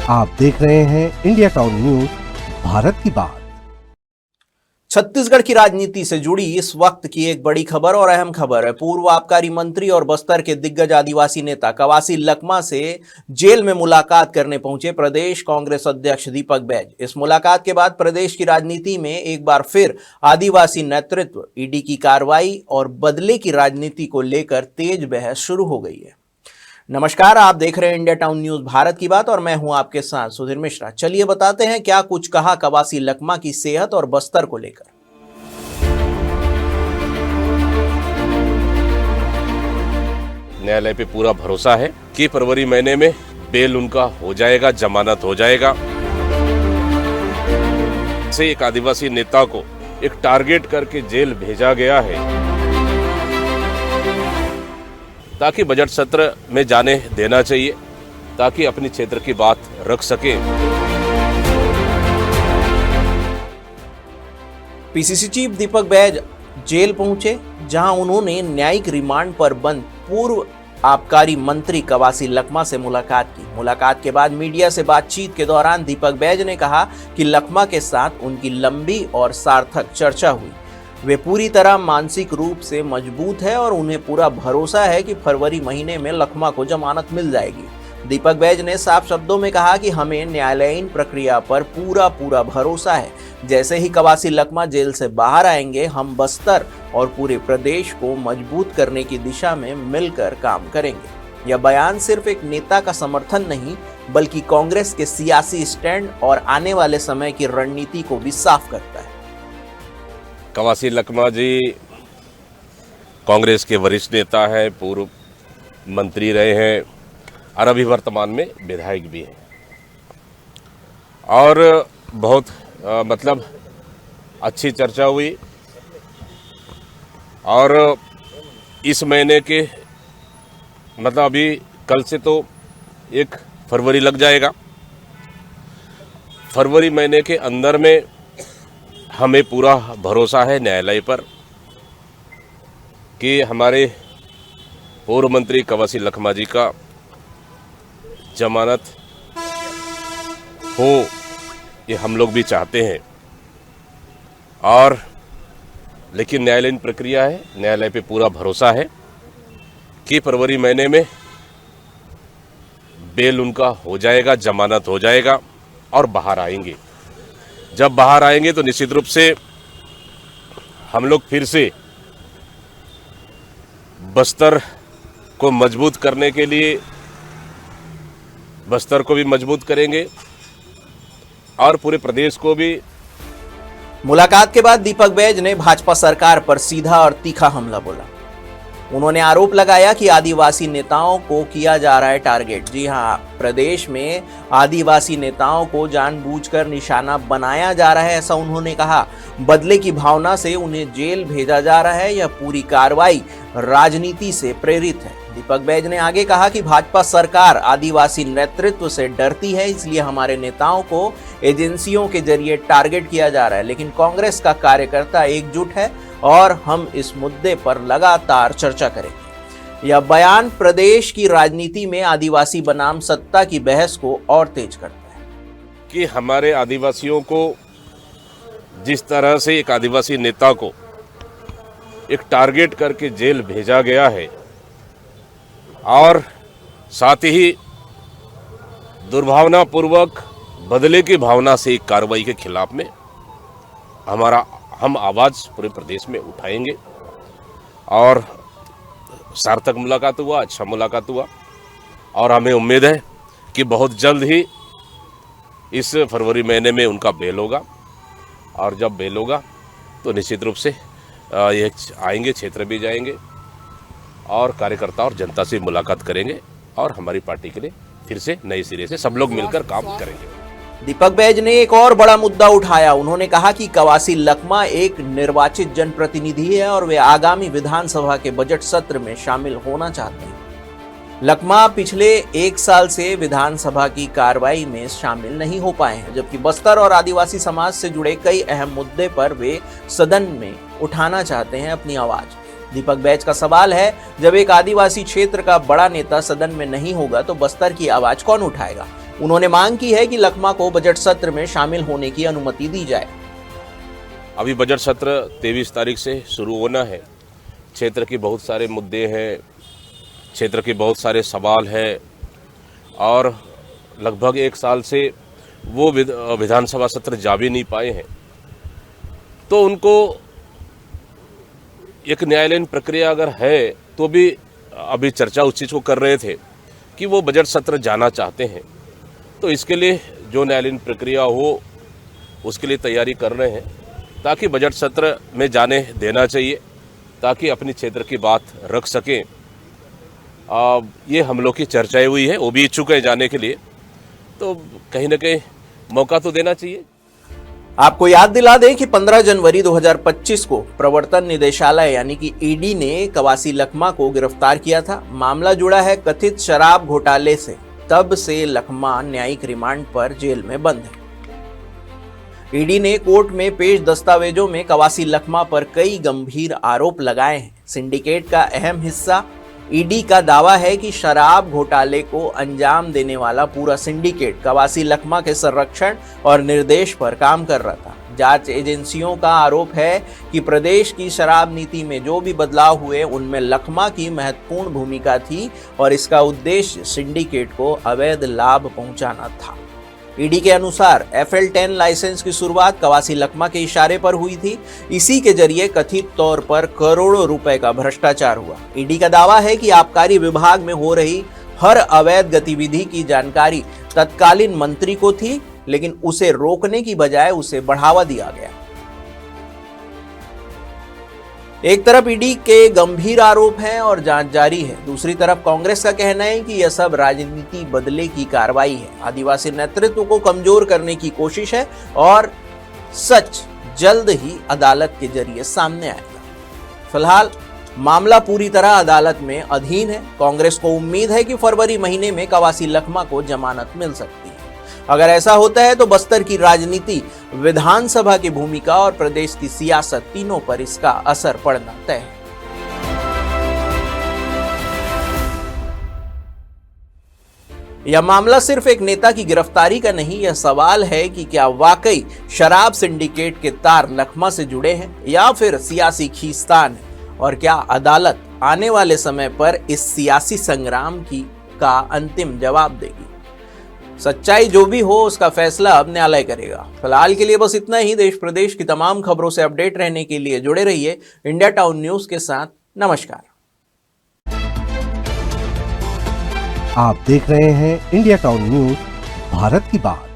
आप देख रहे हैं इंडिया टाउन न्यूज, भारत की बात। छत्तीसगढ़ की राजनीति से जुड़ी इस वक्त की एक बड़ी खबर और अहम खबर है। पूर्व आबकारी मंत्री और बस्तर के दिग्गज आदिवासी नेता कवासी लखमा से जेल में मुलाकात करने पहुंचे प्रदेश कांग्रेस अध्यक्ष दीपक बैज। इस मुलाकात के बाद प्रदेश की राजनीति में एक बार फिर आदिवासी नेतृत्व, ईडी की कार्रवाई और बदले की राजनीति को लेकर तेज बहस शुरू हो गई है। नमस्कार, आप देख रहे हैं इंडिया टाउन न्यूज भारत की बात और मैं हूं आपके साथ सुधीर मिश्रा। चलिए बताते हैं क्या कुछ कहा कवासी लखमा की सेहत और बस्तर को लेकर। न्यायालय पे पूरा भरोसा है कि फरवरी महीने में बेल उनका हो जाएगा, जमानत हो जाएगा। से एक आदिवासी नेता को एक टारगेट करके जेल भेजा गया है ताकि बजट सत्र में जाने देना चाहिए, ताकि अपनी क्षेत्र की बात रख सके। PCC chief Deepak Baij jail पहुंचे, जहां उन्होंने न्यायिक रिमांड पर बंद पूर्व आबकारी मंत्री कवासी लखमा से मुलाकात की। मुलाकात के बाद मीडिया से बातचीत के दौरान दीपक बैज ने कहा कि लखमा के साथ उनकी लंबी और सार्थक चर्चा हुई। वे पूरी तरह मानसिक रूप से मजबूत है और उन्हें पूरा भरोसा है कि फरवरी महीने में लखमा को जमानत मिल जाएगी। दीपक बैज ने साफ शब्दों में कहा कि हमें न्यायालयीन प्रक्रिया पर पूरा भरोसा है। जैसे ही कवासी लखमा जेल से बाहर आएंगे, हम बस्तर और पूरे प्रदेश को मजबूत करने की दिशा में मिलकर काम करेंगे। यह बयान सिर्फ एक नेता का समर्थन नहीं, बल्कि कांग्रेस के सियासी स्टैंड और आने वाले समय की रणनीति को भी साफ करता है। कवासी लखमा जी कांग्रेस के वरिष्ठ नेता है, पूर्व मंत्री रहे हैं और अभी वर्तमान में विधायक भी हैं और बहुत मतलब अच्छी चर्चा हुई। और इस महीने के मतलब अभी कल से तो 1 फरवरी लग जाएगा। फरवरी महीने के अंदर में हमें पूरा भरोसा है न्यायालय पर कि हमारे पूर्व मंत्री कवासी लखमा जी का जमानत हो, ये हम लोग भी चाहते हैं। और लेकिन न्यायालयीन प्रक्रिया है, न्यायालय पे पूरा भरोसा है कि फरवरी महीने में बेल उनका हो जाएगा, जमानत हो जाएगा और बाहर आएंगे। जब बाहर आएंगे तो निश्चित रूप से हम लोग फिर से बस्तर को मजबूत करने के लिए बस्तर को भी मजबूत करेंगे और पूरे प्रदेश को भी। मुलाकात के बाद दीपक बैज ने भाजपा सरकार पर सीधा और तीखा हमला बोला। उन्होंने आरोप लगाया कि आदिवासी नेताओं को किया जा रहा है टारगेट। जी हां, प्रदेश में आदिवासी नेताओं को जानबूझकर निशाना बनाया जा रहा है, ऐसा उन्होंने कहा। बदले की भावना से उन्हें जेल भेजा जा रहा है। यह पूरी कार्रवाई राजनीति से प्रेरित है। दीपक बैज ने आगे कहा कि भाजपा सरकार आदिवासी नेतृत्व से डरती है, इसलिए हमारे नेताओं को एजेंसियों के जरिए टारगेट किया जा रहा है। लेकिन कांग्रेस का कार्यकर्ता एकजुट है और हम इस मुद्दे पर लगातार चर्चा करेंगे। यह बयान प्रदेश की राजनीति में आदिवासी बनाम सत्ता की बहस को और तेज करता है कि हमारे आदिवासियों को जिस तरह से एक आदिवासी नेता को एक टारगेट करके जेल भेजा गया है और साथ ही दुर्भावनापूर्वक बदले की भावना से एक कार्रवाई के खिलाफ में हम आवाज पूरे प्रदेश में उठाएंगे। और सार्थक मुलाकात हुआ, अच्छा मुलाकात हुआ और हमें उम्मीद है कि बहुत जल्द ही इस फरवरी महीने में उनका बेल होगा। और जब बेल होगा तो निश्चित रूप से ये आएंगे, क्षेत्र भी जाएंगे और कार्यकर्ता और जनता से मुलाकात करेंगे और हमारी पार्टी के लिए फिर से नए सिरे से सब लोग मिलकर काम करेंगे। दीपक बैज ने एक और बड़ा मुद्दा उठाया। उन्होंने कहा कि कवासी लखमा एक निर्वाचित जनप्रतिनिधि है और वे आगामी विधानसभा के बजट सत्र में शामिल होना चाहते हैं। लखमा पिछले 1 साल से विधानसभा की कार्रवाई में शामिल नहीं हो पाए हैं, जबकि बस्तर और आदिवासी समाज से जुड़े कई अहम मुद्दे पर वे सदन में उठाना चाहते हैं अपनी आवाज। दीपक बैज का सवाल है, जब एक आदिवासी क्षेत्र का बड़ा नेता सदन में नहीं होगा तो बस्तर की आवाज कौन उठाएगा? उन्होंने मांग की है कि लखमा को बजट सत्र में शामिल होने की अनुमति दी जाए। अभी बजट सत्र 23 तारीख से शुरू होना है। क्षेत्र के बहुत सारे मुद्दे हैं, क्षेत्र के बहुत सारे सवाल हैं और लगभग 1 साल से वो विधानसभा सत्र जा भी नहीं पाए हैं। तो उनको एक न्यायालयीन प्रक्रिया अगर है तो भी अभी चर्चा उस चीज़ को कर रहे थे कि वो बजट सत्र जाना चाहते हैं। तो इसके लिए जो न्यायालयीन प्रक्रिया हो उसके लिए तैयारी कर रहे हैं ताकि बजट सत्र में जाने देना चाहिए, ताकि अपनी क्षेत्र की बात रख सकें। ये हम लोग की चर्चाएं हुई है, वो भी इच्छुक है जाने के लिए, तो कहीं ना कहीं मौका तो देना चाहिए। आपको याद दिला दें कि 15 जनवरी 2025 को प्रवर्तन निदेशालय यानी कि ईडी ने कवासी लखमा को गिरफ्तार किया था। मामला जुड़ा है कथित शराब घोटाले से। तब से लखमा न्यायिक रिमांड पर जेल में बंद है। ईडी ने कोर्ट में पेश दस्तावेजों में कवासी लखमा पर कई गंभीर आरोप लगाए हैं। सिंडिकेट का अहम हिस्सा ईडी का दावा है कि शराब घोटाले को अंजाम देने वाला पूरा सिंडिकेट कवासी लखमा के संरक्षण और निर्देश पर काम कर रहा था। जांच एजेंसियों का आरोप है कि प्रदेश की शराब नीति में जो भी बदलाव हुए उनमें लखमा की महत्वपूर्ण भूमिका थी और इसका उद्देश्य सिंडिकेट को अवैध लाभ पहुंचाना था। ईडी के अनुसार FL10 लाइसेंस की शुरुआत कवासी लखमा के इशारे पर हुई थी। इसी के जरिए कथित तौर पर करोड़ों रुपए का भ्रष्टाचार हुआ। ईडी का दावा है कि आबकारी विभाग में हो रही हर अवैध गतिविधि की जानकारी तत्कालीन मंत्री को थी, लेकिन उसे रोकने की बजाय उसे बढ़ावा दिया गया। एक तरफ ईडी के गंभीर आरोप हैं और जांच जारी है, दूसरी तरफ कांग्रेस का कहना है कि यह सब राजनीति बदले की कार्रवाई है। आदिवासी नेतृत्व को कमजोर करने की कोशिश है और सच जल्द ही अदालत के जरिए सामने आएगा। फिलहाल मामला पूरी तरह अदालत में अधीन है। कांग्रेस को उम्मीद है कि फरवरी महीने में कवासी लखमा को जमानत मिल सकती है। अगर ऐसा होता है तो बस्तर की राजनीति, विधानसभा की भूमिका और प्रदेश की सियासत तीनों पर इसका असर पड़ना तय है। यह मामला सिर्फ एक नेता की गिरफ्तारी का नहीं, यह सवाल है कि क्या वाकई शराब सिंडिकेट के तार लखमा से जुड़े हैं या फिर सियासी खींचतान है, और क्या अदालत आने वाले समय पर इस सियासी संग्राम का अंतिम जवाब देगी। सच्चाई जो भी हो उसका फैसला अब न्यायालय करेगा। फिलहाल के लिए बस इतना ही। देश प्रदेश की तमाम खबरों से अपडेट रहने के लिए जुड़े रहिए इंडिया टाउन न्यूज के साथ। नमस्कार। आप देख रहे हैं इंडिया टाउन न्यूज, भारत की बात।